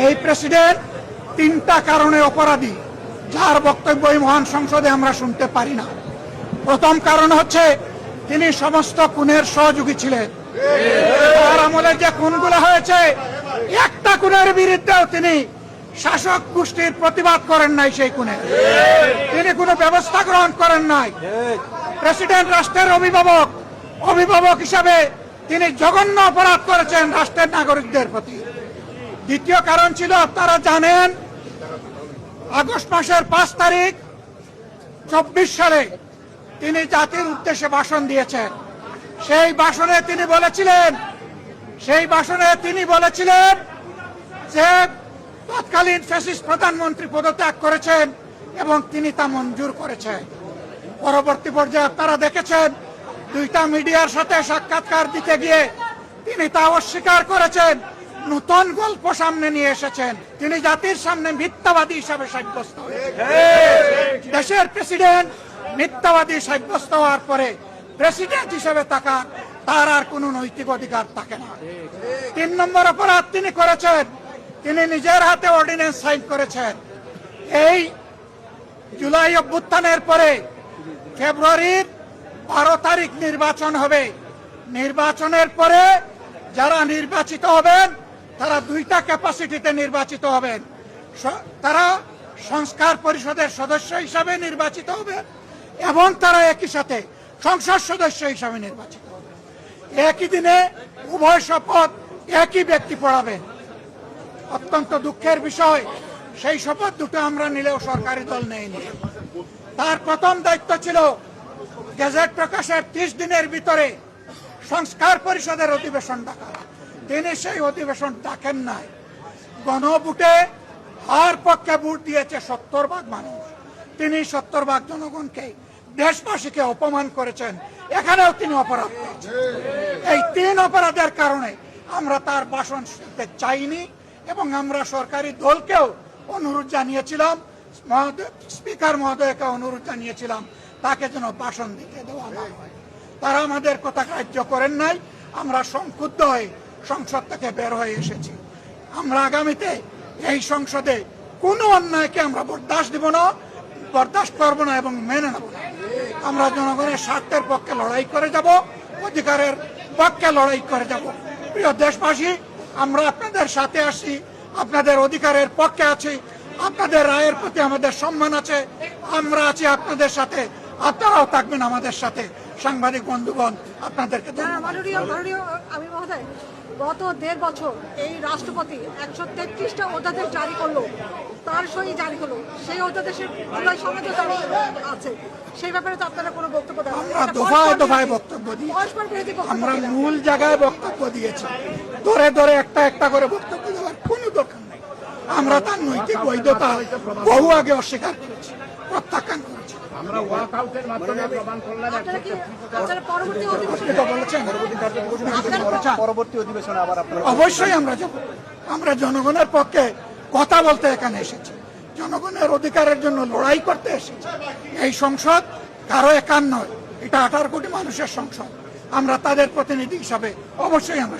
এই প্রেসিডেন্ট তিনটা কারণে অপরাধী, যার বক্তব্য এই মহান সংসদে আমরা শুনতে পারি না। প্রথম কারণ হচ্ছে তিনি সমস্ত খুনের সহযোগী ছিলেন। তার আমলে যে খুনগুলো হয়েছে, একটা খুনের বিরুদ্ধেও তিনি শাসক গোষ্ঠীর প্রতিবাদ করেন নাই। সেই খুনে তিনি কোনো ব্যবস্থা গ্রহণ করেন নাই। প্রেসিডেন্ট রাষ্ট্রের অভিভাবক হিসাবে তিনি জঘন্য অপরাধ করেছেন রাষ্ট্রের নাগরিকদের প্রতি। দ্বিতীয় কারণ ছিল, আপনারা জানেন, আগস্ট মাসের 5 তারিখ 24 সালে তিনি জাতির উদ্দেশ্যে ভাষণ দিয়েছেন। সেই ভাষণে তিনি বলেছিলেন যে তৎকালীন ফ্যাসিস্ট প্রধানমন্ত্রী পদত্যাগ করেছেন এবং তিনি তা মঞ্জুর করেছেন। পরবর্তী পর্যায়ে আপনারা দেখেছেন, 2টা মিডিয়ার সাথে সাক্ষাৎকার দিতে গিয়ে তিনি তা অস্বীকার করেছেন, নতুন গল্প সামনে নিয়ে এসেছেন। তিনি জাতির সামনে মিথ্যাবাদী হিসাবে সাব্যস্ত হয়েছেন। দেশের প্রেসিডেন্ট মিথ্যাবাদী সাব্যস্ত হওয়ার পরে প্রেসিডেন্ট হিসেবে তার আর কোন নৈতিক অধিকার থাকে না। 3 নম্বর অপরাধ তিনি করেছেন, তিনি নিজের হাতে অর্ডিন্যান্স সাইন করেছেন। এই জুলাই অভ্যুত্থানের পরে ফেব্রুয়ারির 12 তারিখ নির্বাচন হবে। নির্বাচনের পরে যারা নির্বাচিত হবেন তারা 2টা ক্যাপাসিটিতে নির্বাচিত হবেন। তারা সংস্কার পরিষদের সদস্য হিসাবে নির্বাচিত হবেন এবং তারা একই সাথে সংসদ সদস্য হিসাবে নির্বাচিত হবেন। একই দিনে উভয় শপথ একই ব্যক্তি পড়াবেন। অত্যন্ত দুঃখের বিষয়, সেই শপথ দুটো আমরা নিলেও সরকারি দল নেয়নি। তার প্রথম দায়িত্ব ছিল গেজেট প্রকাশের 30 দিনের ভিতরে সংস্কার পরিষদের অধিবেশন ডাকা। তিনি সেই অধিবেশন ডাকেন নাই। গণভোটে হার পক্ষে ভোট দিয়েছে 70% মানুষ। তিনি 70% জনগণকে, দেশবাসীকে অপমান করেছেন। এখানেও তিনি অপরাধ করেছেন। এই 3 অপরাধের কারণে আমরা তার ভাষণ শুনতে চাইনি এবং আমরা সরকারি দলকেও অনুরোধ জানিয়েছিলাম, স্পিকার মহোদয়কে অনুরোধ জানিয়েছিলাম তাকে যেন ভাষণ দিতে দেওয়া না হয়। তারা আমাদের কথা গ্রাহ্য করেন নাই। আমরা সংক্ষুব্ধ হয়ে সংসদ থেকে বের হয়ে এসেছি। আমরা আগামীতে এই সংসদে কোনো অন্যায়কে আমরা বরদাস্ত করব না এবং মেনে নেব না। আমরা জনগণের স্বার্থের পক্ষে লড়াই করে যাব, অধিকারের পক্ষে লড়াই করে যাব। প্রিয় দেশবাসী, আমরা আপনাদের সাথে আছি, আপনাদের অধিকারের পক্ষে আছি, আপনাদের রায়ের প্রতি আমাদের সম্মান আছে। আমরা আছি আপনাদের সাথে, আপনারাও থাকবেন আমাদের সাথে। সাংবাদিক বন্ধুগণ, আপনাদেরকে আমি মহোদয়, গত 1.5 বছর এই রাষ্ট্রপতি 133টা অধ্যাদেশ জারি করলো, তার সই জারি হলো। সেই অধ্যাদেশের জুলাই সনদে আছে, সেই ব্যাপারে তো আপনারা কোনো বক্তব্য দেন? আমরা দফায় বক্তব্য দিই, আমরা মূল জায়গায় বক্তব্য দিয়েছি। ধরে একটা করে বক্তব্য দেওয়ার কোনো দরকার নেই। আমরা তার নৈতিক বৈধতা বহু আগে অস্বীকার করেছি, প্রত্যাখ্যান করেছি। অবশ্যই আমরা যাব। আমরা জনগণের পক্ষে কথা বলতে এখানে এসেছি, জনগণের অধিকারের জন্য লড়াই করতে এসেছি। এই সংসদ কারো একার নয়, এটা 18 কোটি মানুষের সংসদ। আমরা তাদের প্রতিনিধি হিসাবে অবশ্যই আমরা